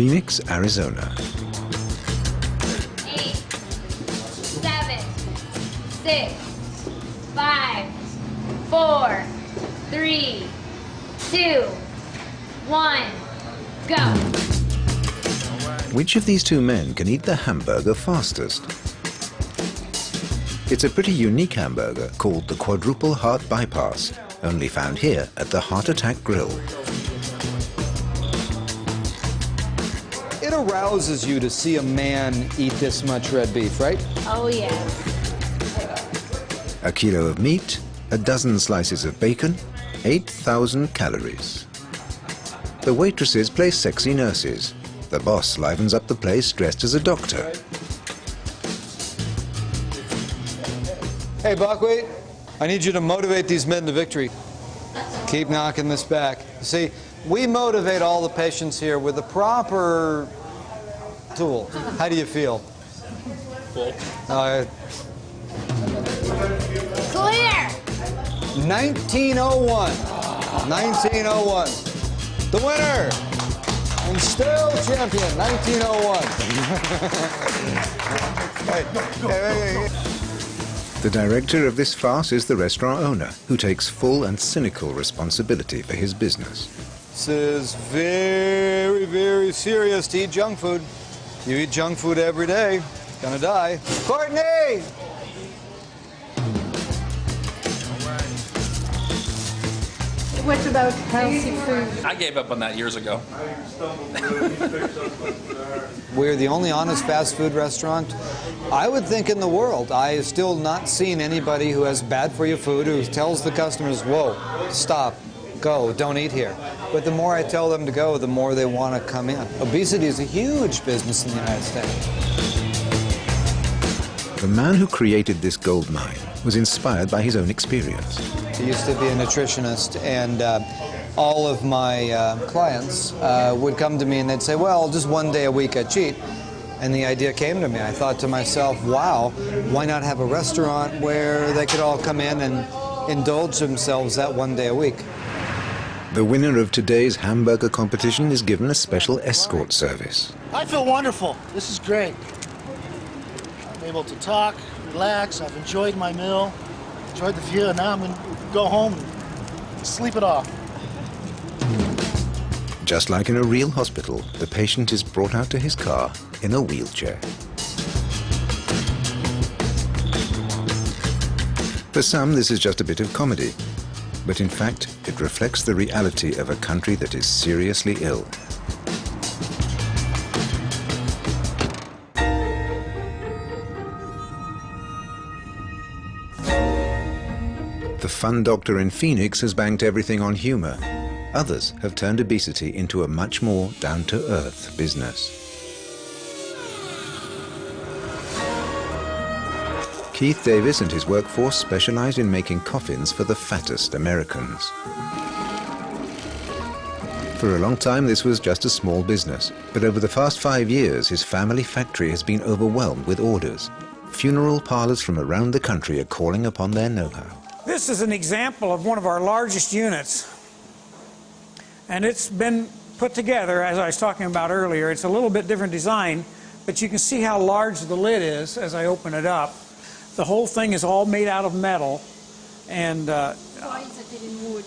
Phoenix, Arizona. 8, 7, 6, 5, 4, 3, 2, 1, go. Which of these two men can eat the hamburger fastest? It's a pretty unique hamburger called the quadruple heart bypass, only found here at the Heart Attack Grill. It arouses you to see a man eat this much red beef, right? Oh, yes. A kilo of meat, a dozen slices of bacon, 8,000 calories. The waitresses play sexy nurses. The boss livens up the place dressed as a doctor. Hey, Buckwheat, I need you to motivate these men to victory. Keep knocking this back. See, we motivate all the patients here with the proper tool. How do you feel? Full. Clear! 1901. 1901. The winner and still champion, 1901. The director of this farce is the restaurant owner, who takes full and cynical responsibility for his business. This is very, very serious to eat junk food. You eat junk food every day, it's gonna die. Courtney! What about healthy food? I gave up on that years ago. We're the only honest fast food restaurant, I would think, in the world. I have still not seen anybody who has bad for you food who tells the customers, whoa, stop, go, don't eat here. But the more I tell them to go, the more they want to come in. Obesity is a huge business in the United States. The man who created this gold mine was inspired by his own experience. I used to be a nutritionist, and all of my clients would come to me and they'd say, well, just one day a week I cheat. And the idea came to me. I thought to myself, wow, why not have a restaurant where they could all come in and indulge themselves that one day a week? The winner of today's hamburger competition is given a special escort service. I feel wonderful. This is great. I'm able to talk, relax. I've enjoyed my meal, enjoyed the view, and now I'm going to go home and sleep it off. Just like in a real hospital, the patient is brought out to his car in a wheelchair. For some, this is just a bit of comedy, but in fact, it reflects the reality of a country that is seriously ill. The fun doctor in Phoenix has banked everything on humor. Others have turned obesity into a much more down-to-earth business. Keith Davis and his workforce specialized in making coffins for the fattest Americans. For a long time, this was just a small business, but over the past 5 years, his family factory has been overwhelmed with orders. Funeral parlors from around the country are calling upon their know-how. This is an example of one of our largest units, and it's been put together, as I was talking about earlier. It's a little bit different design, but you can see how large the lid is as I open it up. The whole thing is all made out of metal, and Why is it in wood?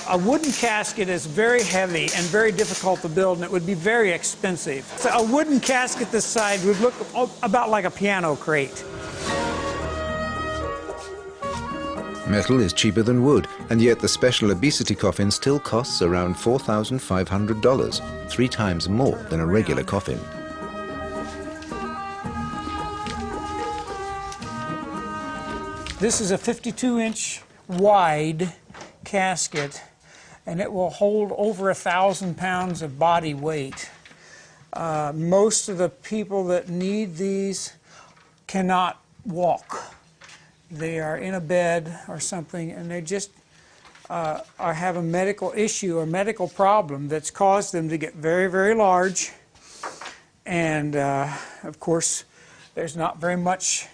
a wooden casket is very heavy and very difficult to build, and it would be very expensive. So a wooden casket this size would look about like a piano crate. Metal is cheaper than wood, and yet the special obesity coffin still costs around $4,500, 3 times more than a regular coffin. This is a 52-inch wide casket, and it will hold over 1,000 pounds of body weight. Most of the people that need these cannot walk. They are in a bed or something, and they just have a medical issue or medical problem that's caused them to get very, very large. And, of course, there's not very much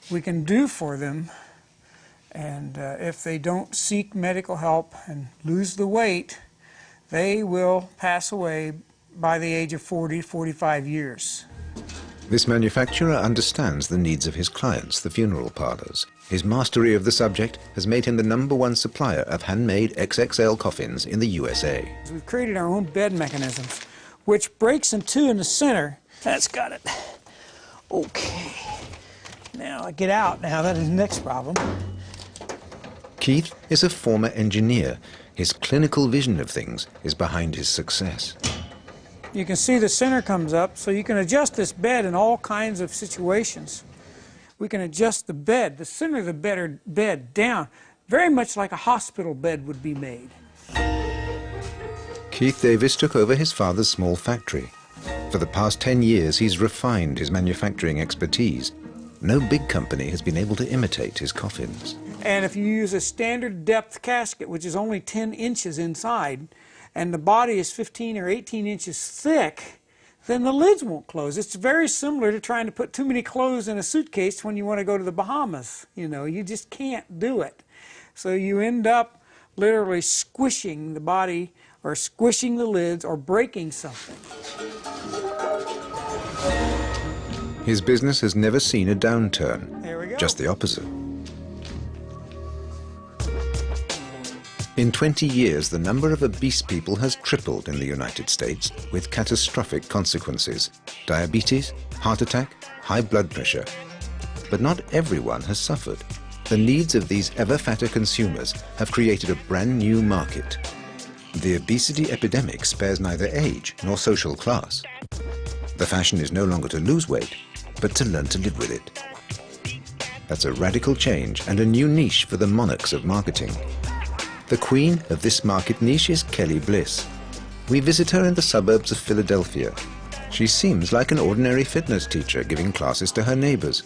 we can do for them. And if they don't seek medical help and lose the weight, they will pass away by the age of 40, 45 years. This manufacturer understands the needs of his clients, the funeral parlors. His mastery of the subject has made him the #1 supplier of handmade XXL coffins in the USA. We've created our own bed mechanisms, which breaks in two in the center. That's got it. Okay. Now I get out now, that is the next problem. Keith is a former engineer. His clinical vision of things is behind his success. You can see the center comes up, so you can adjust this bed in all kinds of situations. We can adjust the bed, the center of the bed down, very much like a hospital bed would be made. Keith Davis took over his father's small factory. For the past 10 years, he's refined his manufacturing expertise. No big company has been able to imitate his coffins. And if you use a standard depth casket, which is only 10 inches inside, and the body is 15 or 18 inches thick, then the lids won't close. It's very similar to trying to put too many clothes in a suitcase when you want to go to the Bahamas. You know, you just can't do it. So you end up literally squishing the body or squishing the lids or breaking something. His business has never seen a downturn. There we go. Just the opposite. In 20 years, the number of obese people has tripled in the United States, with catastrophic consequences: diabetes, heart attack, high blood pressure. But not everyone has suffered. The needs of these ever fatter consumers have created a brand new market. The obesity epidemic spares neither age nor social class. The fashion is no longer to lose weight, but to learn to live with it. That's a radical change and a new niche for the monarchs of marketing. The queen of this market niche is Kelly Bliss. We visit her in the suburbs of Philadelphia. She seems like an ordinary fitness teacher giving classes to her neighbors.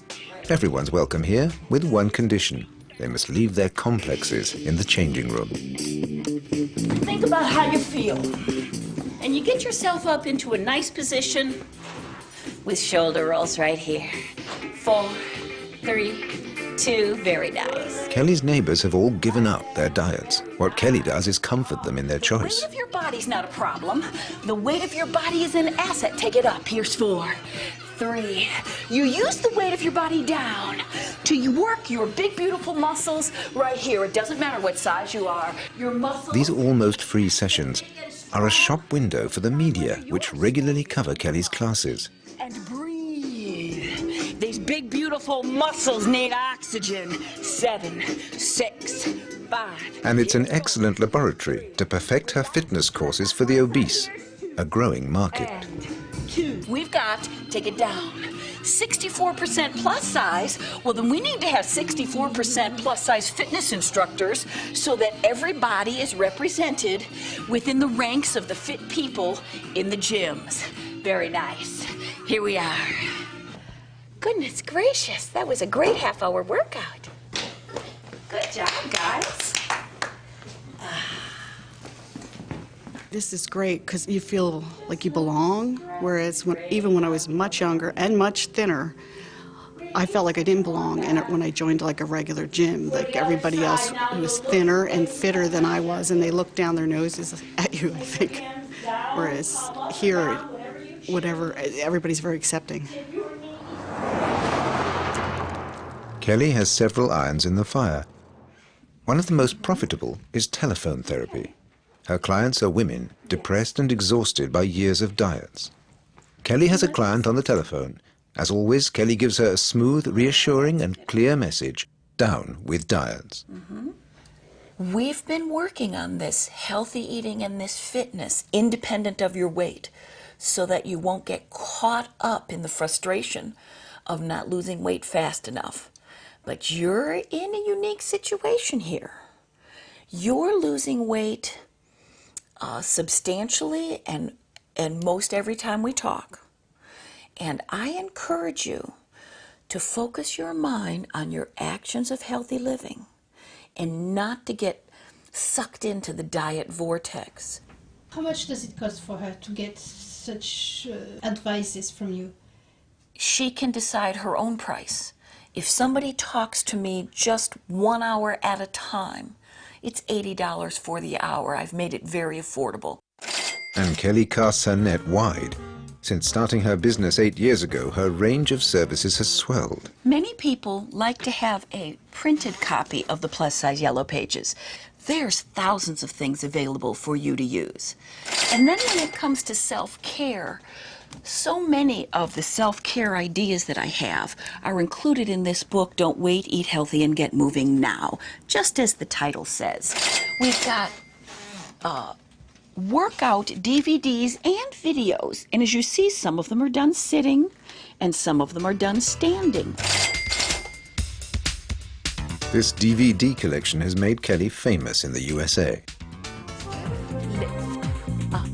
Everyone's welcome here, with one condition: they must leave their complexes in the changing room. Think about how you feel, and you get yourself up into a nice position with shoulder rolls right here. 4, 3, 2, very nice. Kelly's neighbors have all given up their diets. What Kelly does is comfort them in their The weight choice. of your body's not a problem. The weight of your body is an asset. Take it up. Here's 4, 3. You use the weight of your body down till you work your big, beautiful muscles right here. It doesn't matter what size you are. Your muscles... These almost free sessions are a shop window for the media, which regularly cover Kelly's classes. And breathe. These big, beautiful muscles need oxygen. 7, 6, 5. And it's an excellent laboratory to perfect her fitness courses for the obese, a growing market. And 2. We've got, take it down, 64% plus size. Well, then we need to have 64% plus size fitness instructors so that everybody is represented within the ranks of the fit people in the gyms. Very nice. Here we are. Goodness gracious, that was a great half-hour workout. Good job, guys. This is great because you feel like you belong, whereas even when I was much younger and much thinner, I felt like I didn't belong. And when I joined like a regular gym, like everybody else was thinner and fitter than I was, and they looked down their noses at you, I think. Whereas here, whatever, everybody's very accepting. Kelly has several irons in the fire. One of the most profitable is telephone therapy. Her clients are women, depressed and exhausted by years of diets. Kelly has a client on the telephone. As always, Kelly gives her a smooth, reassuring and clear message: down with diets. We've been working on this healthy eating and this fitness independent of your weight so that you won't get caught up in the frustration of not losing weight fast enough. But you're in a unique situation here. You're losing weight substantially and most every time we talk. And I encourage you to focus your mind on your actions of healthy living and not to get sucked into the diet vortex. How much does it cost for her to get such advices from you? She can decide her own price. If somebody talks to me just 1 hour at a time, it's $80 for the hour. I've made it very affordable. And Kelly casts her net wide. Since starting her business 8 years ago, her range of services has swelled. Many people like to have a printed copy of the plus-size Yellow Pages. There's thousands of things available for you to use. And then when it comes to self-care, so many of the self-care ideas that I have are included in this book, Don't Wait, Eat Healthy, and Get Moving Now, just as the title says. We've got workout DVDs and videos, and as you see, some of them are done sitting and some of them are done standing. This DVD collection has made Kelly famous in the USA. Lift up,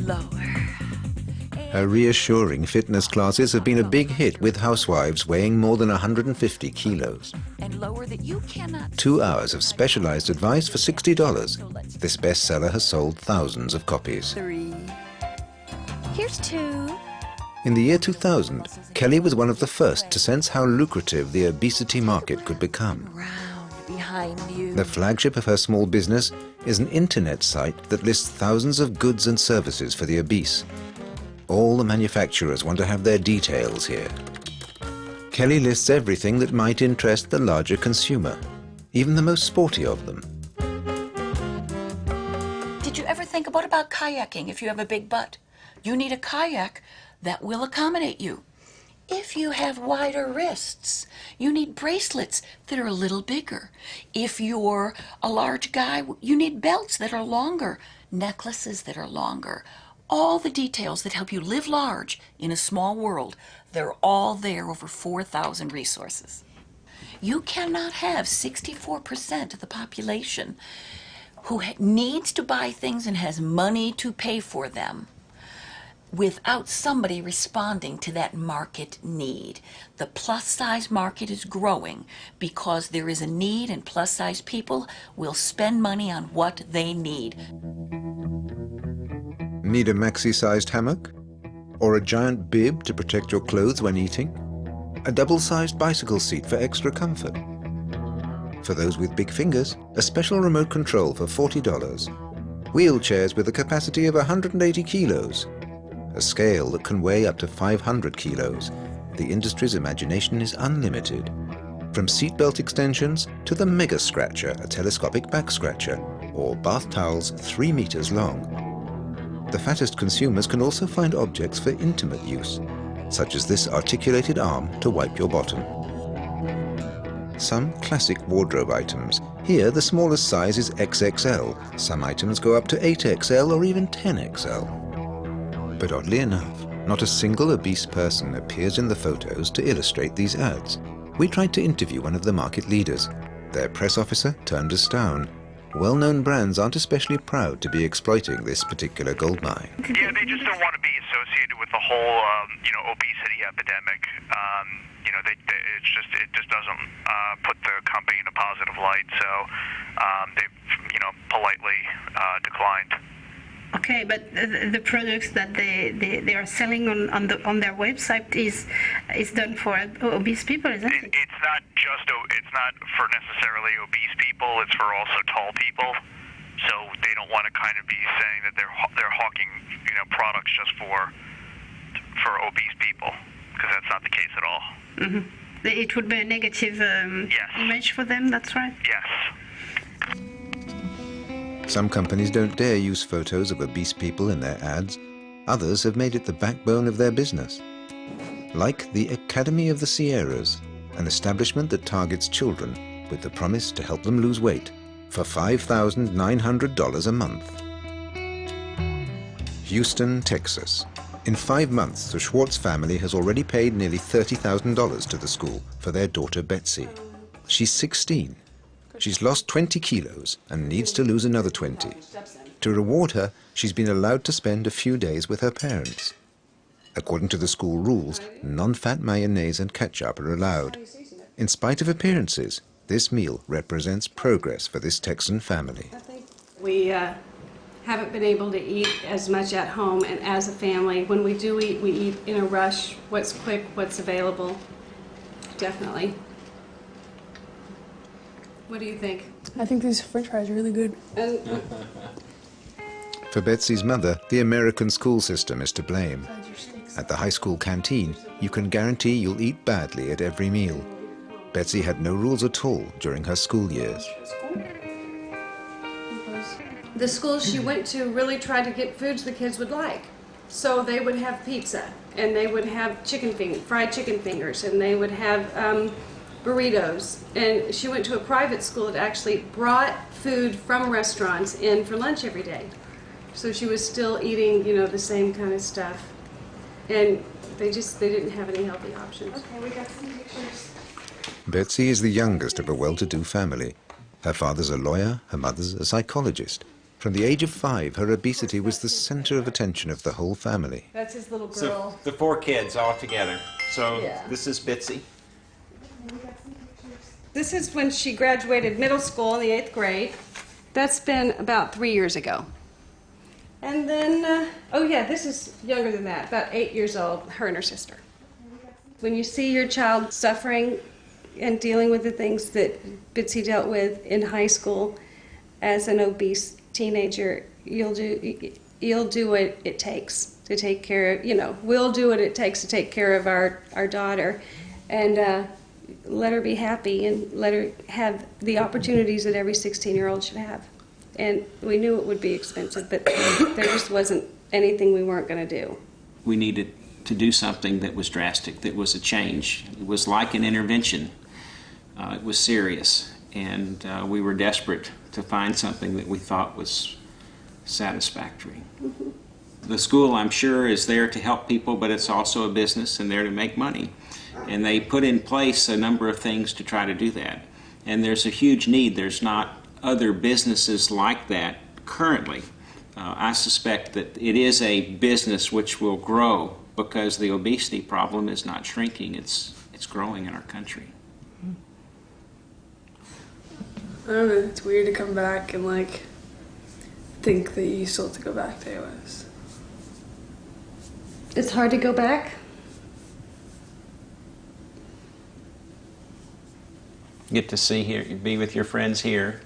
lower. Her reassuring fitness classes have been a big hit with housewives weighing more than 150 kilos. And lower that you cannot. 2 hours of specialized advice for $60. This bestseller has sold thousands of copies. 3. Here's 2. In the year 2000, Kelly was one of the first to sense how lucrative the obesity market could become. Round behind you. The flagship of her small business is an internet site that lists thousands of goods and services for the obese. All the manufacturers want to have their details here. Kelly lists everything that might interest the larger consumer, even the most sporty of them. Did you ever think about kayaking if you have a big butt? You need a kayak that will accommodate you. If you have wider wrists, you need bracelets that are a little bigger. If you're a large guy, you need belts that are longer, necklaces that are longer. All the details that help you live large in a small world, they're all there, over 4,000 resources. You cannot have 64% of the population who needs to buy things and has money to pay for them without somebody responding to that market need. The plus-size market is growing because there is a need, and plus-size people will spend money on what they need. Need a maxi-sized hammock? Or a giant bib to protect your clothes when eating? A double-sized bicycle seat for extra comfort? For those with big fingers, a special remote control for $40. Wheelchairs with a capacity of 180 kilos. A scale that can weigh up to 500 kilos. The industry's imagination is unlimited. From seatbelt extensions to the Mega Scratcher, a telescopic back scratcher, or bath towels 3 meters long. The fattest consumers can also find objects for intimate use, such as this articulated arm to wipe your bottom. Some classic wardrobe items. Here, the smallest size is XXL. Some items go up to 8XL or even 10XL. But oddly enough, not a single obese person appears in the photos to illustrate these ads. We tried to interview one of the market leaders. Their press officer turned us down. Well-known brands aren't especially proud to be exploiting this particular goldmine. Yeah, they just don't want to be associated with the whole, obesity epidemic. It just doesn't put the company in a positive light. So they've, politely declined. Okay, but the products that they are selling on their website is done for obese people, isn't it? It's not for necessarily obese people. It's for also tall people. So they don't want to kind of be saying that they're hawking products just for obese people, because that's not the case at all. Mm-hmm. It would be a negative yes. image for them. That's right. Yes. Some companies don't dare use photos of obese people in their ads. Others have made it the backbone of their business. Like the Academy of the Sierras, an establishment that targets children with the promise to help them lose weight for $5,900 a month. Houston, Texas. In 5 months, the Schwartz family has already paid nearly $30,000 to the school for their daughter Betsy. She's 16. She's lost 20 kilos and needs to lose another 20. To reward her, she's been allowed to spend a few days with her parents. According to the school rules, non-fat mayonnaise and ketchup are allowed. In spite of appearances, this meal represents progress for this Texan family. We haven't been able to eat as much at home, and as a family, when we do eat, we eat in a rush. What's quick, what's available. Definitely. What do you think? I think these French fries are really good. For Betsy's mother, the American school system is to blame. At the high school canteen, you can guarantee you'll eat badly at every meal. Betsy had no rules at all during her school years. The schools she went to really tried to get foods the kids would like. So they would have pizza, and they would have fried chicken fingers, and they would have burritos. And she went to a private school that actually brought food from restaurants in for lunch every day. So she was still eating, you know, the same kind of stuff. And they didn't have any healthy options. Okay, we got some pictures. Betsy is the youngest of a well-to-do family. Her father's a lawyer, her mother's a psychologist. From the age of 5, her obesity was the center of attention of the whole family. That's his little girl. So the 4 kids all together. So yeah. This is Betsy. This is when she graduated middle school in the 8th grade. That's been about 3 years ago. And then, oh yeah, this is younger than that, about 8 years old, her and her sister. When you see your child suffering and dealing with the things that Bitsy dealt with in high school as an obese teenager, you'll do what it takes to take care of, you know, we'll do what it takes to take care of our daughter, and let her be happy and let her have the opportunities that every 16-year-old should have. And we knew it would be expensive, but there just wasn't anything we weren't going to do. We needed to do something that was drastic, that was a change. It was like an intervention. It was serious, and we were desperate to find something that we thought was satisfactory. Mm-hmm. The school, I'm sure, is there to help people, but it's also a business and there to make money. And they put in place a number of things to try to do that. And there's a huge need. There's not other businesses like that currently. I suspect that it is a business which will grow because the obesity problem is not shrinking, it's growing in our country. I don't know, it's weird to come back and like think that you still have to go back to AOS. It's hard to go back. Get to see here, be with your friends here,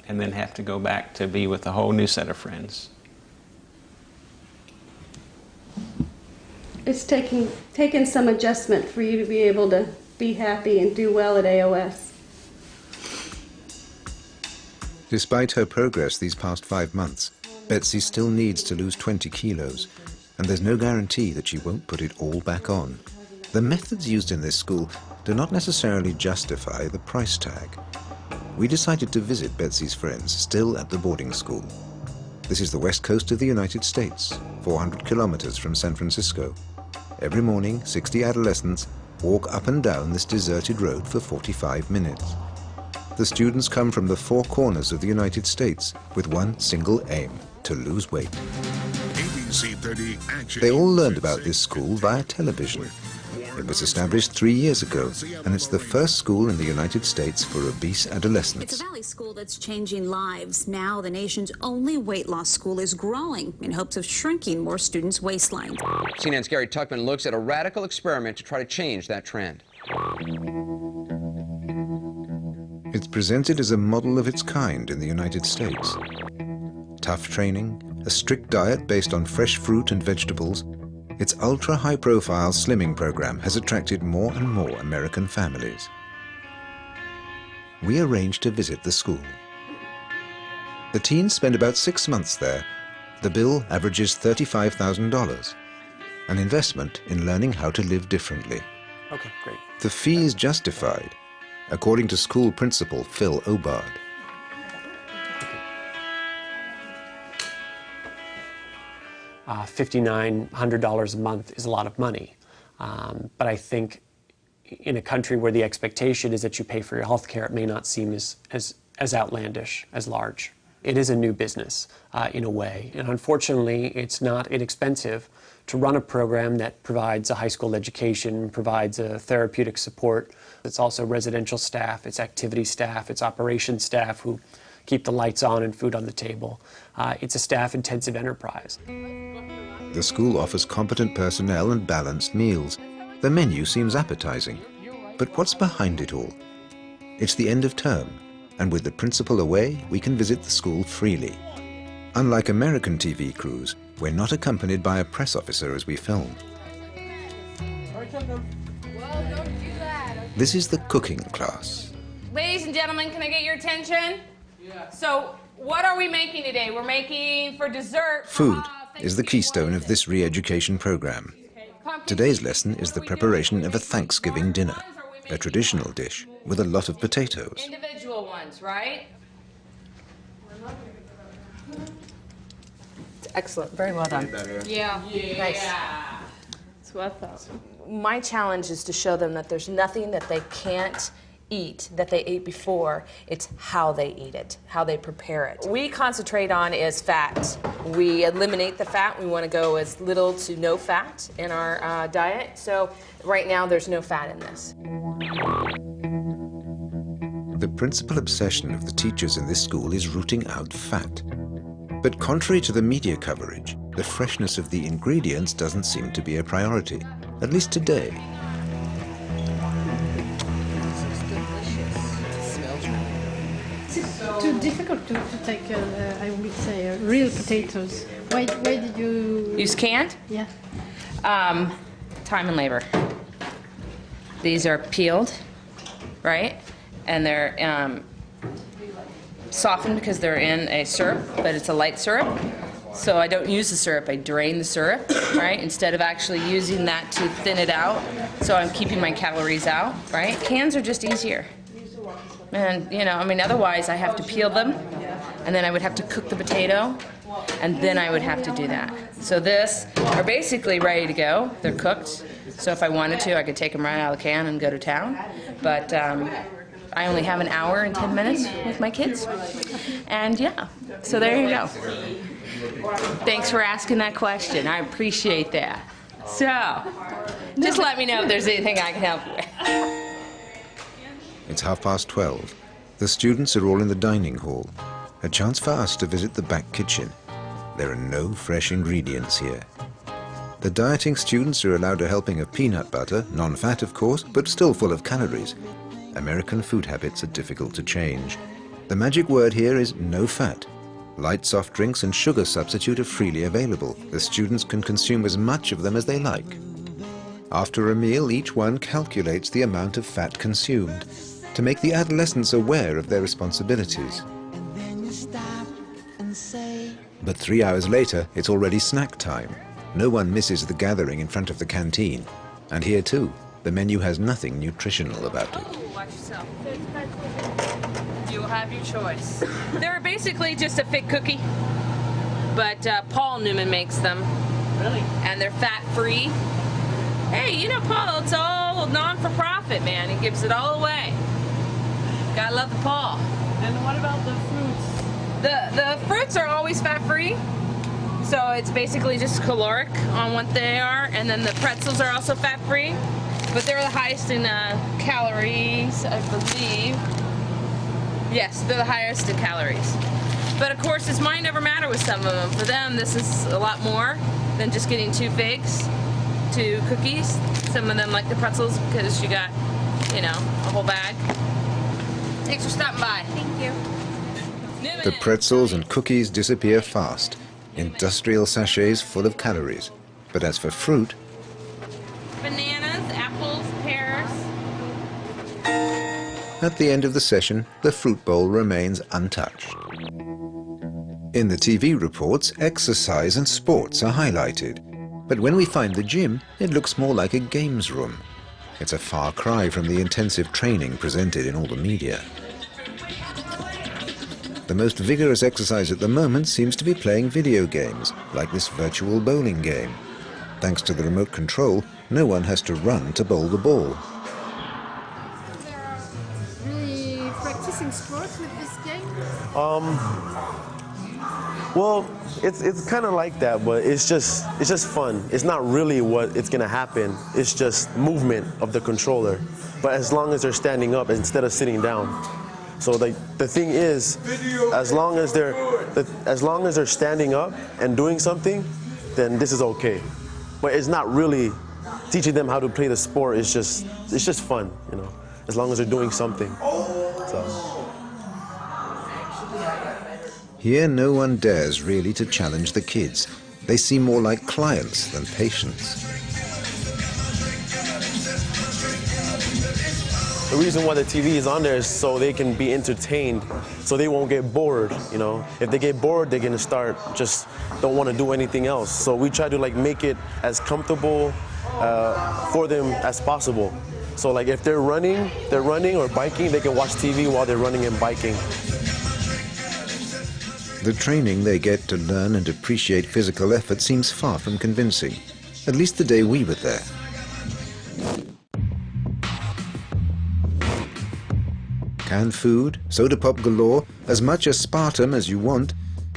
and then have to go back to be with a whole new set of friends. It's taken some adjustment for you to be able to be happy and do well at AOS. Despite her progress these past 5 months, Betsy still needs to lose 20 kilos, and there's no guarantee that she won't put it all back on. The methods used in this school do not necessarily justify the price tag. We decided to visit Betsy's friends still at the boarding school. This is the west coast of the United States, 400 kilometers from San Francisco. Every morning, 60 adolescents walk up and down this deserted road for 45 minutes. The students come from the 4 corners of the United States with one single aim: to lose weight. ABC 30 Action. They all learned about this school via television. It was established 3 years ago, and it's the first school in the United States for obese adolescents. It's a Valley school that's changing lives. Now the nation's only weight loss school is growing in hopes of shrinking more students' waistlines. CNN's Gary Tuckman looks at a radical experiment to try to change that trend. It's presented as a model of its kind in the United States. Tough training, a strict diet based on fresh fruit and vegetables, its ultra-high-profile slimming program has attracted more and more American families. We arranged to visit the school. The teens spend about 6 months there. The bill averages $35,000, an investment in learning how to live differently. Okay, great. The fee is justified, according to school principal Phil Obard. $5,900 a month is a lot of money, but I think in a country where the expectation is that you pay for your health care, it may not seem as outlandish, as large. It is a new business in a way, and unfortunately it's not inexpensive to run a program that provides a high school education, provides a therapeutic support. It's also residential staff, it's activity staff, it's operations staff who keep the lights on and food on the table. It's a staff-intensive enterprise. The school offers competent personnel and balanced meals. The menu seems appetizing. But what's behind it all? It's the end of term, and with the principal away, we can visit the school freely. Unlike American TV crews, we're not accompanied by a press officer as we film. This is the cooking class. Ladies and gentlemen, can I get your attention? Yeah. So, what are we making today? We're making for dessert. Food is the keystone of this re-education program. Today's lesson is the preparation of a Thanksgiving dinner, a traditional dish with a lot of potatoes. Individual ones, right? Excellent. Very well done. Yeah. Nice. That's what I thought. My challenge is to show them that there's nothing that they can't eat that they ate before. It's how they eat it, how they prepare it. We concentrate on is fat. We eliminate the fat. We want to go as little to no fat in our diet. So right now there's no fat in this. The principal obsession of the teachers in this school is rooting out fat. But contrary to the media coverage, the freshness of the ingredients doesn't seem to be a priority, at least today. It's too difficult to take, I would say, real potatoes. Why did you... Use canned? Yeah. Time and labor. These are peeled, right? And they're softened because they're in a syrup, but it's a light syrup. So I don't use the syrup, I drain the syrup, right? Instead of actually using that to thin it out. So I'm keeping my calories out, right? Cans are just easier. And, you know, I mean, otherwise I have to peel them, and then I would have to cook the potato, and then I would have to do that. So this are basically ready to go. They're cooked. So if I wanted to, I could take them right out of the can and go to town. But I only have an hour and 10 minutes with my kids. And yeah, so there you go. Thanks for asking that question. I appreciate that. So, just let me know if there's anything I can help you with. It's 12:30. The students are all in the dining hall. A chance for us to visit the back kitchen. There are no fresh ingredients here. The dieting students are allowed a helping of peanut butter, non-fat of course, but still full of calories. American food habits are difficult to change. The magic word here is no fat. Light soft drinks and sugar substitute are freely available. The students can consume as much of them as they like. After a meal, each one calculates the amount of fat consumed to make the adolescents aware of their responsibilities. But 3 hours later, it's already snack time. No one misses the gathering in front of the canteen. And here too, the menu has nothing nutritional about it. Watch yourself. You will have your choice. They're basically just a thick cookie, but Paul Newman makes them. Really? And they're fat-free. Hey, you know Paul, it's all non-for-profit, man. He gives it all away. Gotta love the Paul. And what about the fruits? The fruits are always fat-free. So it's basically just caloric on what they are, and then the pretzels are also fat-free, but they're the highest in calories, I believe. Yes, they're the highest in calories. But of course, this might never matter with some of them. For them, this is a lot more than just getting 2 figs, 2 cookies. Some of them like the pretzels because you got, you know, a whole bag. Thanks for stopping by. Thank you. The pretzels and cookies disappear fast. Industrial sachets full of calories. But as for fruit... Bananas, apples, pears. At the end of the session, the fruit bowl remains untouched. In the TV reports, exercise and sports are highlighted. But when we find the gym, it looks more like a games room. It's a far cry from the intensive training presented in all the media. The most vigorous exercise at the moment seems to be playing video games, like this virtual bowling game. Thanks to the remote control, no one has to run to bowl the ball. Really practicing sports with this game? Well, it's kind of like that, but it's just fun. It's not really what it's gonna happen. It's just movement of the controller. But as long as they're standing up instead of sitting down. So the thing is, as long as they're standing up and doing something, then this is okay. But it's not really teaching them how to play the sport. It's just fun, you know. As long as they're doing something. So. Here, no one dares really to challenge the kids. They seem more like clients than patients. The reason why the TV is on there is so they can be entertained, so they won't get bored, you know. If they get bored, they're gonna start just don't want to do anything else. So we try to like make it as comfortable for them as possible. So like if they're running or biking, they can watch TV while they're running and biking. The training they get to learn and appreciate physical effort seems far from convincing, at least the day we were there. Canned food, soda pop galore, as much aspartame as you want,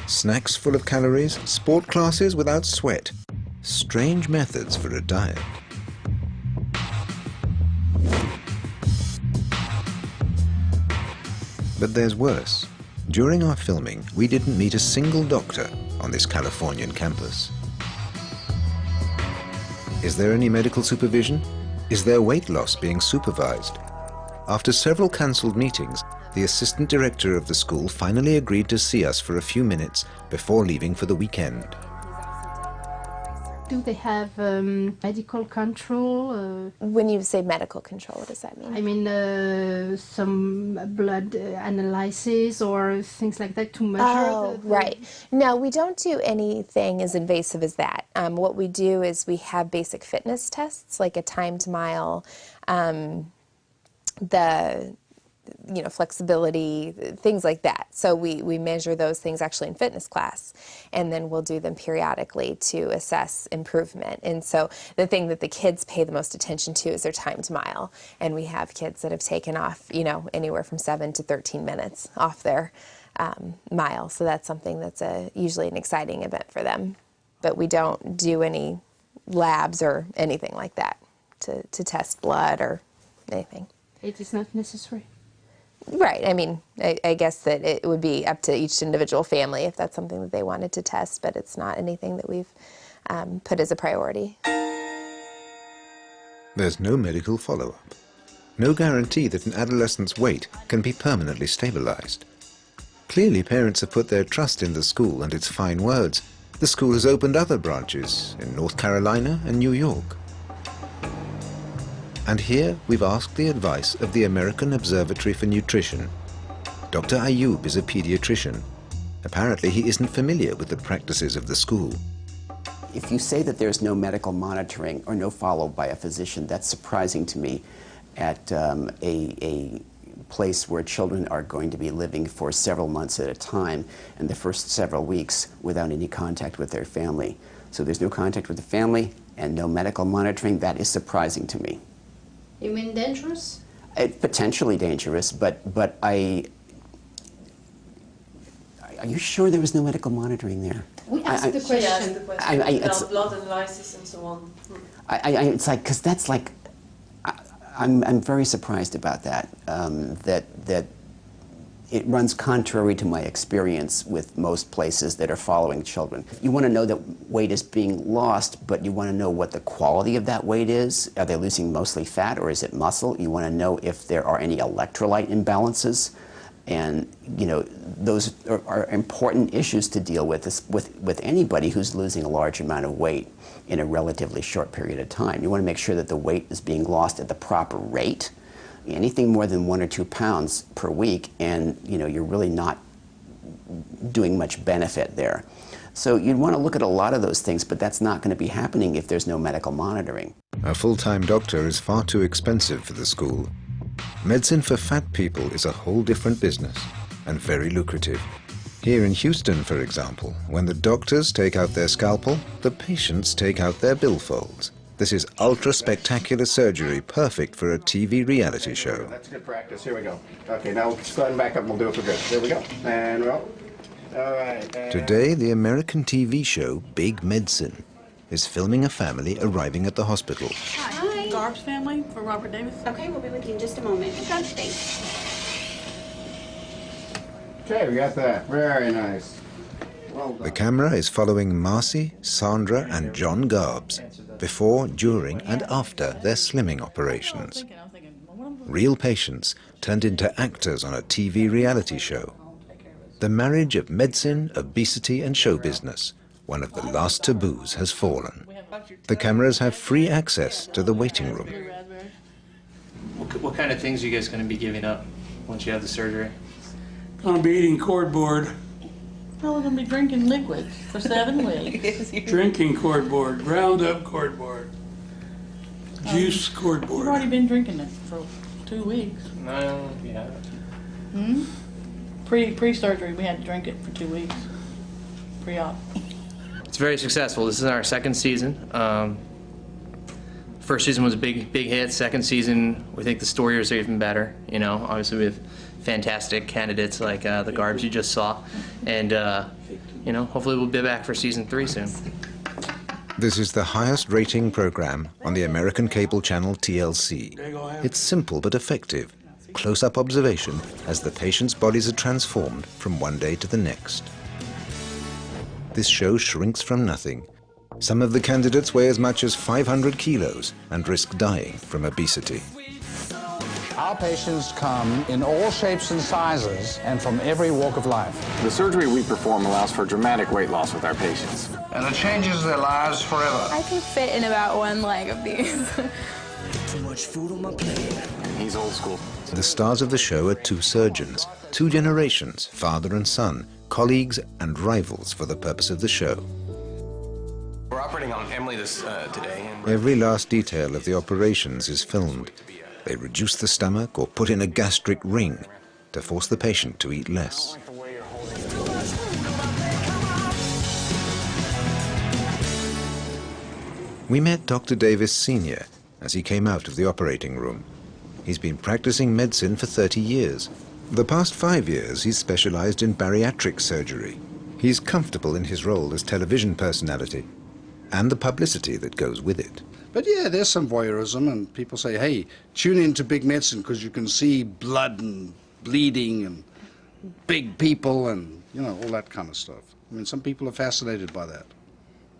snacks full of calories, sport classes without sweat. Strange methods for a diet. But there's worse. During our filming, we didn't meet a single doctor on this Californian campus. Is there any medical supervision? Is there weight loss being supervised? After several cancelled meetings, the assistant director of the school finally agreed to see us for a few minutes before leaving for the weekend. Do they have medical control? When you say medical control, what does that mean? I mean, some blood analysis or things like that to measure? Oh, right. No, we don't do anything as invasive as that. What we do is we have basic fitness tests, like a timed mile, flexibility, things like that. So we measure those things actually in fitness class, and then we'll do them periodically to assess improvement. And so the thing that the kids pay the most attention to is their timed mile. And we have kids that have taken off, anywhere from 7 to 13 minutes off their mile. So that's something that's usually an exciting event for them. But we don't do any labs or anything like that to test blood or anything. It is not necessary. Right. I mean, I guess that it would be up to each individual family if that's something that they wanted to test, but it's not anything that we've put as a priority. There's no medical follow-up. No guarantee that an adolescent's weight can be permanently stabilized. Clearly, parents have put their trust in the school and its fine words. The school has opened other branches in North Carolina and New York. And here we've asked the advice of the American Observatory for Nutrition. Dr. Ayub is a pediatrician. Apparently he isn't familiar with the practices of the school. If you say that there's no medical monitoring or no follow-up by a physician, that's surprising to me at a place where children are going to be living for several months at a time and the first several weeks without any contact with their family. So there's no contact with the family and no medical monitoring. That is surprising to me. You mean dangerous? Potentially dangerous, but are you sure there was no medical monitoring there? We asked the question. It's blood analysis and so on. It's like, because that's like, I'm very surprised about that. That it runs contrary to my experience with most places that are following children. You want to know that weight is being lost, but you want to know what the quality of that weight is. Are they losing mostly fat or is it muscle? You want to know if there are any electrolyte imbalances. And, those are important issues to deal with anybody who's losing a large amount of weight in a relatively short period of time. You want to make sure that the weight is being lost at the proper rate. Anything more than 1 or 2 pounds per week, and you're really not doing much benefit there. So you'd want to look at a lot of those things, but that's not going to be happening if there's no medical monitoring. A full-time doctor is far too expensive for the school. Medicine for fat people is a whole different business and very lucrative. Here in Houston, for example, when the doctors take out their scalpel, the patients take out their billfolds. This is ultra-spectacular surgery, perfect for a TV reality show. That's good practice. Here we go. Okay, now just go ahead and back up and we'll do it for good. There we go. And roll. All right. And Today, the American TV show Big Medicine is filming a family arriving at the hospital. Hi. Garb's family for Robert Davis. Okay, we'll be with you in just a moment. Okay, thanks. Okay, we got that. Very nice. Well done. The camera is following Marcy, Sandra, and John Garbs before, during, and after their slimming operations. Real patients turned into actors on a TV reality show. The marriage of medicine, obesity and show business, one of the last taboos, has fallen. The cameras have free access to the waiting room. What kind of things are you guys going to be giving up once you have the surgery? Gonna be eating cardboard. Oh, we're gonna be drinking liquids for 7 weeks. Drinking cardboard, ground up cardboard. Juice cardboard. You've already been drinking it for 2 weeks. No, yeah. Hmm? Pre-surgery, we had to drink it for 2 weeks. Pre-op. It's very successful. This is our second season. First season was a big hit. Second season, we think the stories are even better. You know, obviously we have fantastic candidates like the Garbs you just saw, and you know, hopefully we'll be back for season 3 soon. This is the highest rating program on the American cable channel TLC. It's simple but effective. Close-up observation as the patients' bodies are transformed from one day to the next. This show shrinks from nothing. Some of the candidates weigh as much as 500 kilos and risk dying from obesity. Our patients come in all shapes and sizes and from every walk of life. The surgery we perform allows for dramatic weight loss with our patients. And it changes their lives forever. I can fit in about one leg of these. Too much food on my plate. He's old school. The stars of the show are 2 surgeons, 2 generations, father and son, colleagues and rivals for the purpose of the show. We're operating on Emily today. Every last detail of the operations is filmed. They reduce the stomach or put in a gastric ring to force the patient to eat less. We met Dr. Davis Sr. as he came out of the operating room. He's been practicing medicine for 30 years. The past 5 years, he's specialized in bariatric surgery. He's comfortable in his role as television personality and the publicity that goes with it. But yeah, there's some voyeurism, and people say, hey, tune into Big Medicine because you can see blood and bleeding and big people and, you know, all that kind of stuff. I mean, some people are fascinated by that.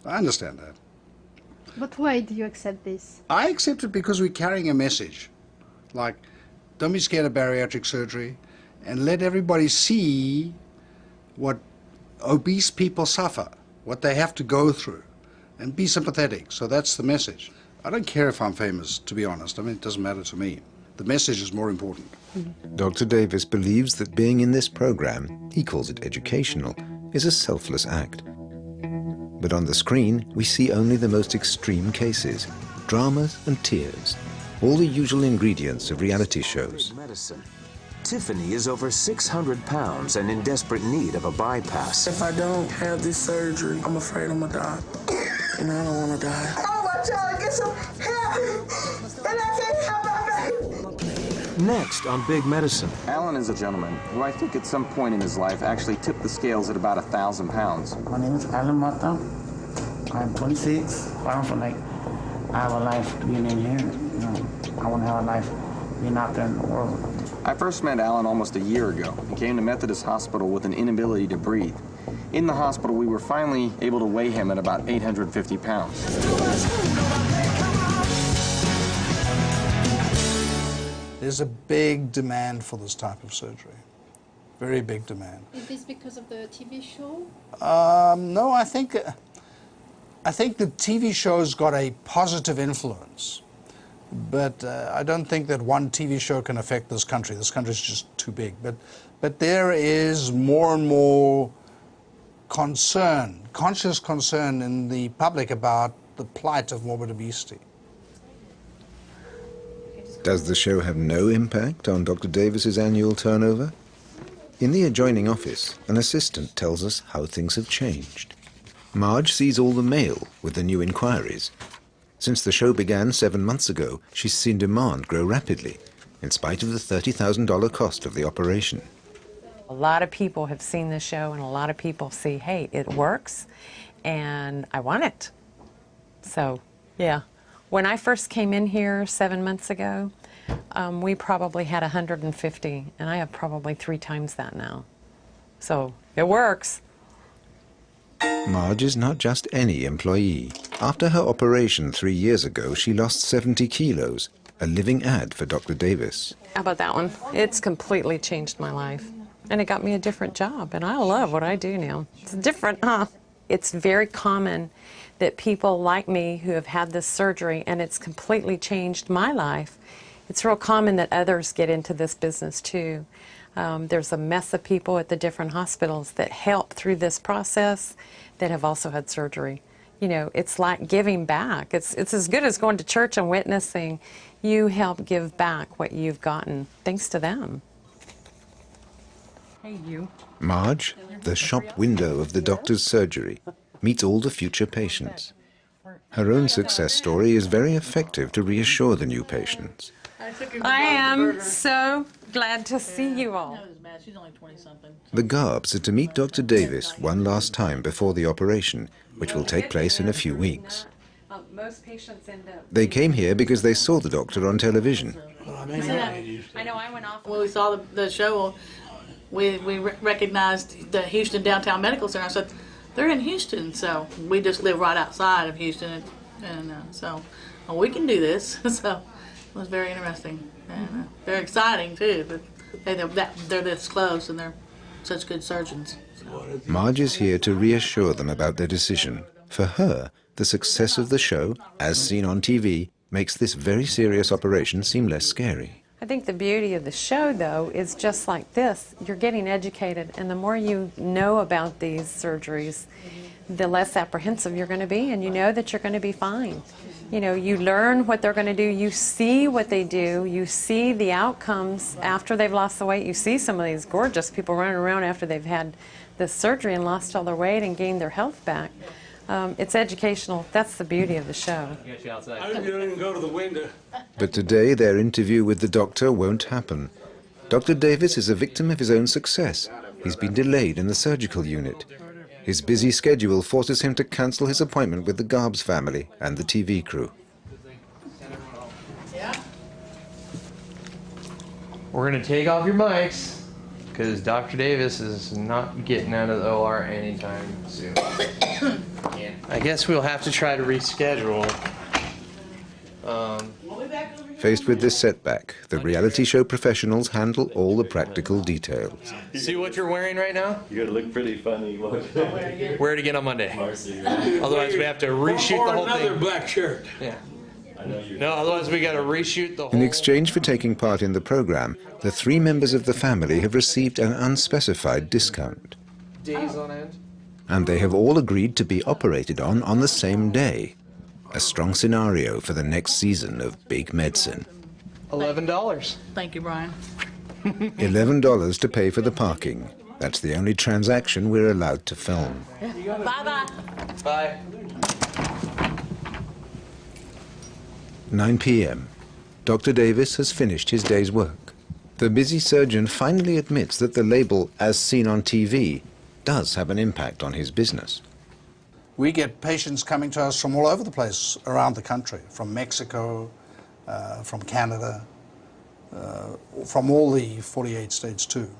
I understand that. But why do you accept this? I accept it because we're carrying a message. Like, don't be scared of bariatric surgery, and let everybody see what obese people suffer, what they have to go through, and be sympathetic. So that's the message. I don't care if I'm famous, to be honest. I mean, it doesn't matter to me. The message is more important. Dr. Davis believes that being in this program, he calls it educational, is a selfless act. But on the screen, we see only the most extreme cases, dramas and tears, all the usual ingredients of reality shows. Medicine. Tiffany is over 600 pounds and in desperate need of a bypass. If I don't have this surgery, I'm afraid I'm gonna die. And I don't wanna die. I want y'all to get some help. And I can't help my baby. Next on Big Medicine. Alan is a gentleman who I think at some point in his life actually tipped the scales at about 1,000 pounds. My name is Alan Mata. I'm 26. I'm from I have a life being in here. You know, I want to have a life being out there in the world. I first met Alan almost a year ago. He came to Methodist Hospital with an inability to breathe. In the hospital, we were finally able to weigh him at about 850 pounds. There's a big demand for this type of surgery. Very big demand. Is this because of the TV show? No, I think the TV show's got a positive influence. But I don't think that one TV show can affect this country. This country's just too big. But there is more and more concern, conscious concern in the public about the plight of morbid obesity. Does the show have no impact on Dr. Davis's annual turnover? In the adjoining office, an assistant tells us how things have changed. Marge sees all the mail with the new inquiries. Since the show began 7 months ago, she's seen demand grow rapidly, in spite of the $30,000 cost of the operation. A lot of people have seen the show, and a lot of people see, hey, it works, and I want it. So, yeah. When I first came in here 7 months ago, we probably had 150, and I have probably 3 times that now. So, it works. Marge is not just any employee. After her operation 3 years ago, she lost 70 kilos, a living ad for Dr. Davis. How about that one? It's completely changed my life. And it got me a different job, and I love what I do now. It's different, huh? It's very common that people like me who have had this surgery and it's completely changed my life, it's real common that others get into this business too. There's a mess of people at the different hospitals that help through this process that have also had surgery. You know, it's like giving back. It's as good as going to church and witnessing. You help give back what you've gotten, thanks to them. Hey, you. Marge, the shop window of the doctor's surgery, meets all the future patients. Her own success story is very effective to reassure the new patients. I am so glad to see you all. She's only 20-something. The Garbs are to meet Dr. Davis one last time before the operation, which will take place in a few weeks. Most patients end up... They came here because they saw the doctor on television. I know I went off... When we saw the show, we recognized the Houston Downtown Medical Center. I said, they're in Houston, so we just live right outside of Houston, and so well, we can do this. So it was very interesting and very exciting too. But they're this close and they're such good surgeons. So. Marge is here to reassure them about their decision. For her, the success of the show, as seen on TV, makes this very serious operation seem less scary. I think the beauty of the show, though, is just like this. You're getting educated, and the more you know about these surgeries, the less apprehensive you're going to be, and you know that you're going to be fine. You know, you learn what they're going to do. You see what they do. You see the outcomes after they've lost the weight. You see some of these gorgeous people running around after they've had this surgery and lost all their weight and gained their health back. It's educational. That's the beauty of the show. I didn't even go to the window. But today their interview with the doctor won't happen. Dr. Davis is a victim of his own success. He's been delayed in the surgical unit. His busy schedule forces him to cancel his appointment with the Garbs family and the TV crew. We're going to take off your mics because Dr. Davis is not getting out of the OR anytime soon. I guess we'll have to try to reschedule. Faced with this setback, the reality show professionals handle all the practical details. See what you're wearing right now? You're gonna look pretty funny. Wear it again on Monday. Otherwise we have to reshoot the whole thing. Another black shirt. Yeah. No, otherwise we got to reshoot the whole... In exchange for taking part in the program, the 3 members of the family have received an unspecified discount. Days on end. And they have all agreed to be operated on the same day. A strong scenario for the next season of Big Medicine. $11. Thank you, Brian. $11 to pay for the parking. That's the only transaction we're allowed to film. Bye-bye. Bye. 9 p.m. Dr. Davis has finished his day's work. The busy surgeon finally admits that the label, as seen on TV, does have an impact on his business. We get patients coming to us from all over the place around the country, from Mexico, from Canada, from all the 48 states too.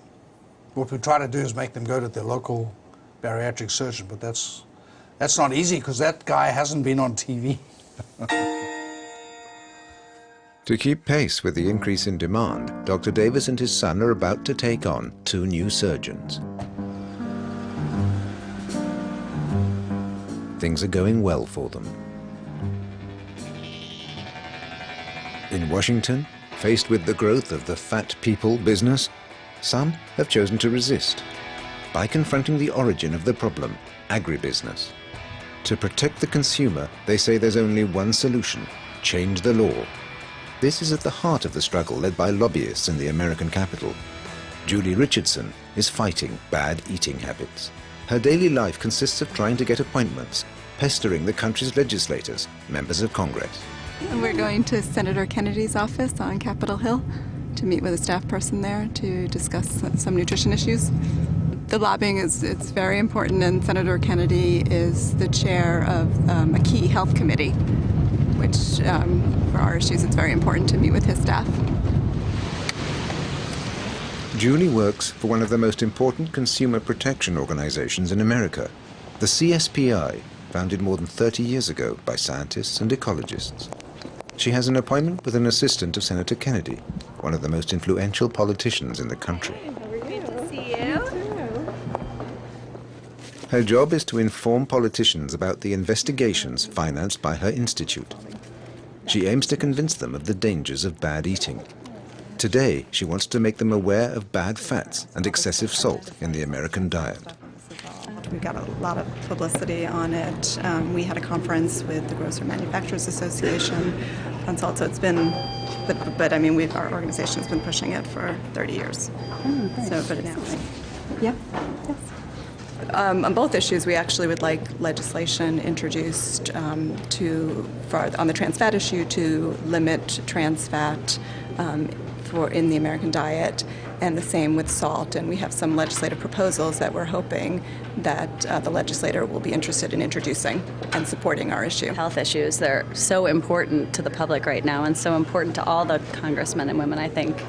What we try to do is make them go to their local bariatric surgeon, but that's not easy because that guy hasn't been on TV. To keep pace with the increase in demand, Dr. Davis and his son are about to take on 2 new surgeons. Things are going well for them. In Washington, faced with the growth of the fat people business, some have chosen to resist by confronting the origin of the problem, agribusiness. To protect the consumer, they say there's only one solution: change the law. This is at the heart of the struggle led by lobbyists in the American capital. Julie Richardson is fighting bad eating habits. Her daily life consists of trying to get appointments, pestering the country's legislators, members of Congress. We're going to Senator Kennedy's office on Capitol Hill to meet with a staff person there to discuss some nutrition issues. The lobbying is very important, and Senator Kennedy is the chair of a key health committee, which for our issues it's very important to meet with his staff. Julie works for one of the most important consumer protection organizations in America, the CSPI, founded more than 30 years ago by scientists and ecologists. She has an appointment with an assistant of Senator Kennedy, one of the most influential politicians in the country. Good to see you. Her job is to inform politicians about the investigations financed by her institute. She aims to convince them of the dangers of bad eating. Today, she wants to make them aware of bad fats and excessive salt in the American diet. We got a lot of publicity on it. We had a conference with the Grocer Manufacturers Association on salt, so it's been, but I mean, our organization's been pushing it for 30 years. So, but it's, yeah, yes. On both issues, we actually would like legislation introduced on the trans fat issue to limit trans fat in the American diet, and the same with salt. And we have some legislative proposals that we're hoping that the legislator will be interested in introducing and supporting our issue. Health issues, they're so important to the public right now and so important to all the congressmen and women. I think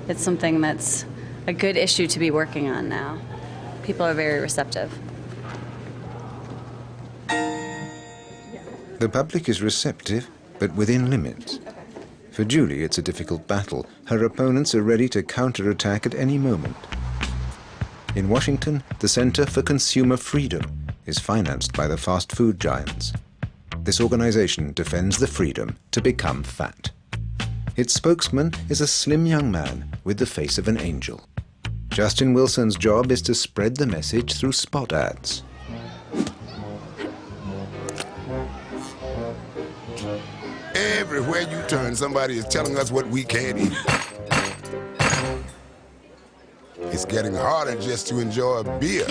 it's something that's a good issue to be working on now. People are very receptive. The public is receptive, but within limits. For Julie, it's a difficult battle. Her opponents are ready to counterattack at any moment. In Washington, the Center for Consumer Freedom is financed by the fast food giants. This organization defends the freedom to become fat. Its spokesman is a slim young man with the face of an angel. Justin Wilson's job is to spread the message through spot ads. Everywhere you turn, somebody is telling us what we can't eat. It's getting harder just to enjoy a beer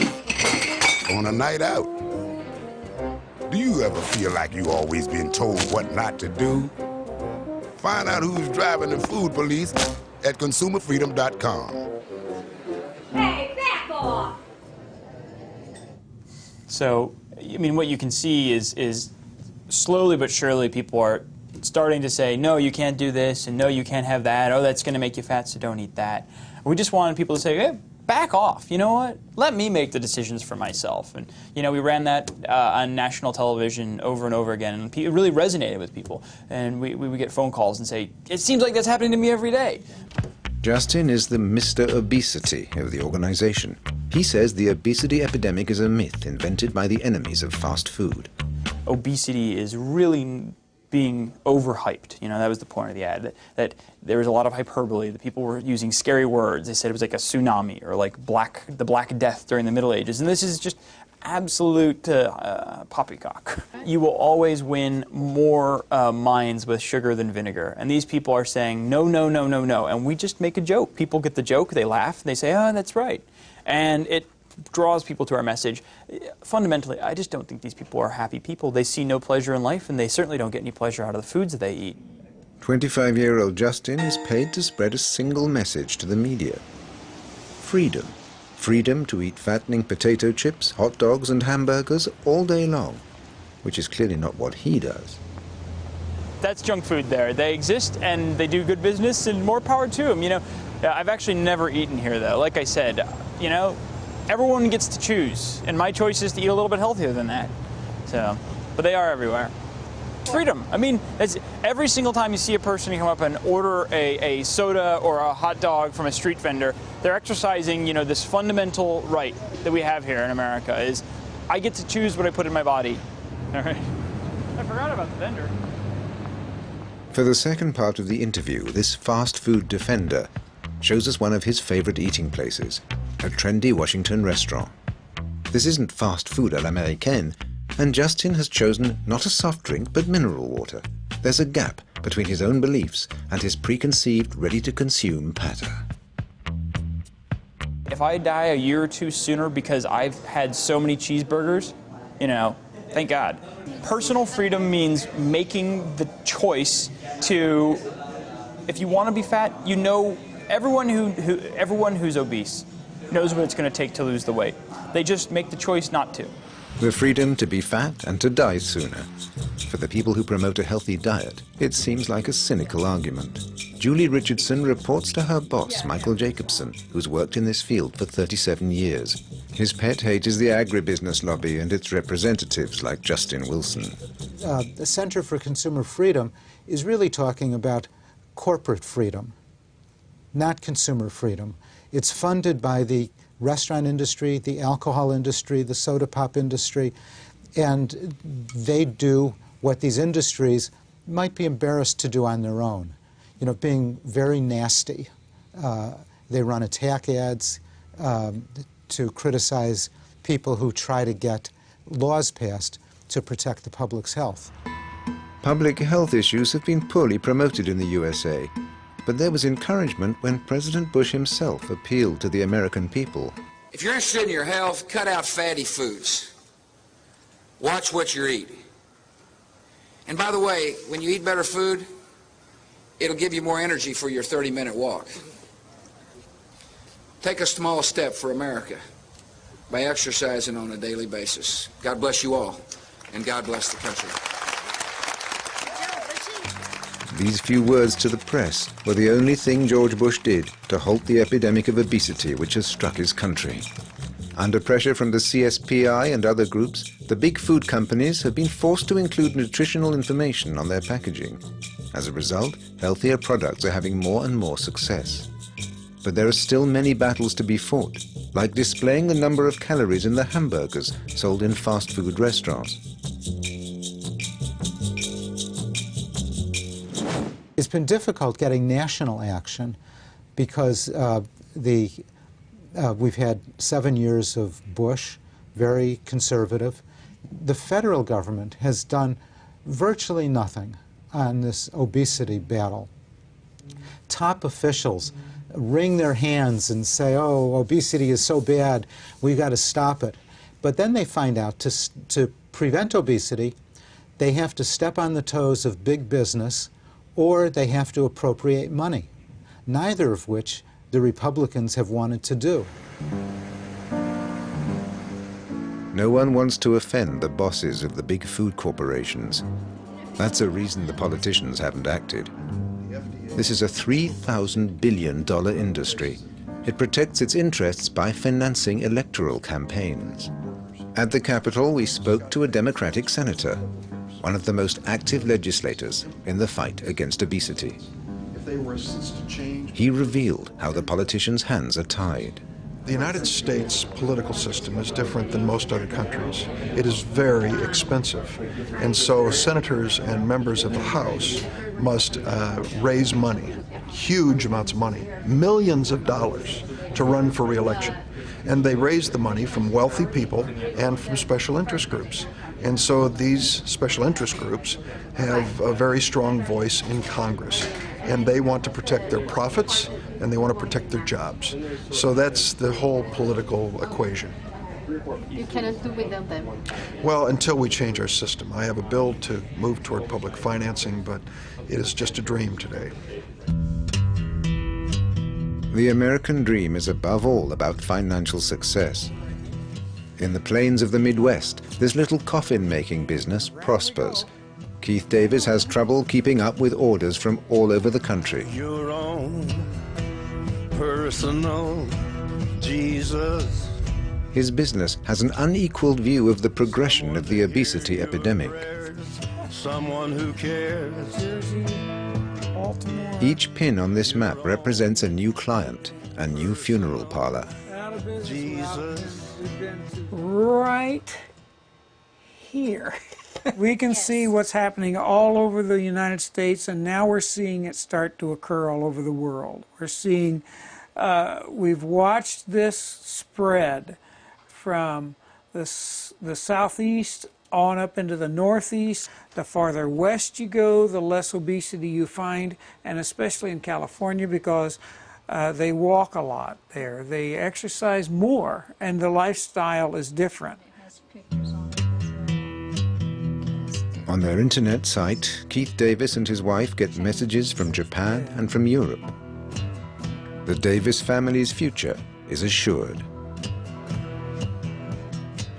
on a night out. Do you ever feel like you always been told what not to do? Find out who's driving the food police at consumerfreedom.com. Hey, back off! So, I mean, what you can see is slowly but surely people are starting to say, no, you can't do this, and no, you can't have that. Oh, that's going to make you fat, so don't eat that. We just wanted people to say, hey, back off. You know what? Let me make the decisions for myself. And, you know, we ran that on national television over and over again, and it really resonated with people. And we would get phone calls and say, it seems like that's happening to me every day. Justin is the Mr. Obesity of the organization. He says the obesity epidemic is a myth invented by the enemies of fast food. Obesity is really being overhyped. You know, that was the point of the ad, that there was a lot of hyperbole, that people were using scary words. They said it was like a tsunami or like the Black Death during the Middle Ages. And this is just absolute poppycock. You will always win more minds with sugar than vinegar. And these people are saying, no, no, no, no, no. And we just make a joke. People get the joke, they laugh, they say, oh, that's right. And it draws people to our message. Fundamentally, I just don't think these people are happy people. They see no pleasure in life, and they certainly don't get any pleasure out of the foods that they eat. 25-year-old Justin is paid to spread a single message to the media. Freedom. Freedom to eat fattening potato chips, hot dogs and hamburgers all day long, which is clearly not what he does. That's junk food there. They exist, and they do good business, and more power to them. You know, I've actually never eaten here, though. Like I said, you know, everyone gets to choose, and my choice is to eat a little bit healthier than that. So, but they are everywhere. Freedom. I mean, every single time you see a person come up and order a soda or a hot dog from a street vendor, they're exercising, you know, this fundamental right that we have here in America is, I get to choose what I put in my body. All right. I forgot about the vendor. For the second part of the interview, this fast food defender shows us one of his favorite eating places, a trendy Washington restaurant. This isn't fast food à l'américaine, and Justin has chosen not a soft drink but mineral water. There's a gap between his own beliefs and his preconceived, ready-to-consume patter. If I die a year or two sooner because I've had so many cheeseburgers, you know, thank God. Personal freedom means making the choice to, if you want to be fat, you know, everyone who's obese knows what it's going to take to lose the weight. They just make the choice not to. The freedom to be fat and to die sooner. For the people who promote a healthy diet, it seems like a cynical argument. Julie Richardson reports to her boss, Michael Jacobson, who's worked in this field for 37 years. His pet hate is the agribusiness lobby and its representatives like Justin Wilson. The Center for Consumer Freedom is really talking about corporate freedom, not consumer freedom. It's funded by the restaurant industry, the alcohol industry, the soda pop industry, and they do what these industries might be embarrassed to do on their own. You know, being very nasty. They run attack ads to criticize people who try to get laws passed to protect the public's health. Public health issues have been poorly promoted in the USA, but there was encouragement when President Bush himself appealed to the American people. If you're interested in your health, cut out fatty foods. Watch what you're eating. And by the way, when you eat better food, it'll give you more energy for your 30-minute walk. Take a small step for America by exercising on a daily basis. God bless you all, and God bless the country. These few words to the press were the only thing George Bush did to halt the epidemic of obesity which has struck his country. Under pressure from the CSPI and other groups, the big food companies have been forced to include nutritional information on their packaging. As a result, healthier products are having more and more success. But there are still many battles to be fought, like displaying the number of calories in the hamburgers sold in fast food restaurants. It's been difficult getting national action because we've had 7 years of Bush, very conservative. The federal government has done virtually nothing on this obesity battle. Top officials wring their hands and say, oh, obesity is so bad, we've got to stop it. But then they find out to prevent obesity, they have to step on the toes of big business, or they have to appropriate money, neither of which the Republicans have wanted to do. No one wants to offend the bosses of the big food corporations. That's a reason the politicians haven't acted. This is a $3,000 billion industry. It protects its interests by financing electoral campaigns. At the Capitol, we spoke to a Democratic senator, one of the most active legislators in the fight against obesity. If they were to change, he revealed how the politicians' hands are tied. The United States political system is different than most other countries. It is very expensive. And so senators and members of the House must raise money, huge amounts of money, millions of dollars to run for re-election. And they raise the money from wealthy people and from special interest groups. And so these special interest groups have a very strong voice in Congress. And they want to protect their profits, and they want to protect their jobs. So that's the whole political equation. You cannot do without them. Well, until we change our system. I have a bill to move toward public financing, but it is just a dream today. The American dream is above all about financial success. In the plains of the Midwest, this little coffin-making business prospers. Keith Davis has trouble keeping up with orders from all over the country. Your own personal Jesus. His business has an unequaled view of the progression of the obesity epidemic. Someone who cares. Each pin on this map represents a new client, a new funeral parlor. Jesus. Right here. We can see what's happening all over the United States, and now we're seeing it start to occur all over the world. We're seeing, we've watched this spread from the southeast on up into the northeast. The farther west you go, the less obesity you find, and especially in California, because they walk a lot there. They exercise more, and the lifestyle is different. On their internet site, Keith Davis and his wife get messages from Japan and from Europe. The Davis family's future is assured.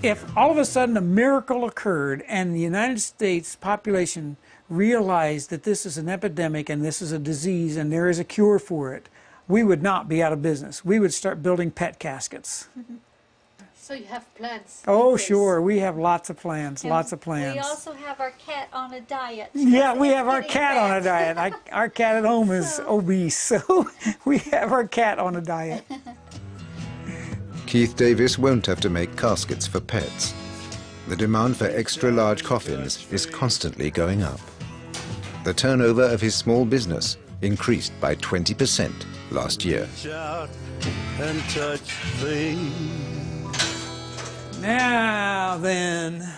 If all of a sudden a miracle occurred and the United States population realized that this is an epidemic and this is a disease and there is a cure for it, we would not be out of business. We would start building pet caskets. So you have plans? Oh, sure. We have lots of plans, And lots of plans. We also have our cat on a diet. Yeah, we have our cat on a diet. Our cat at home is obese, so we have our cat on a diet. Keith Davis won't have to make caskets for pets. The demand for extra-large coffins is constantly going up. The turnover of his small business increased by 20% last year. Now then,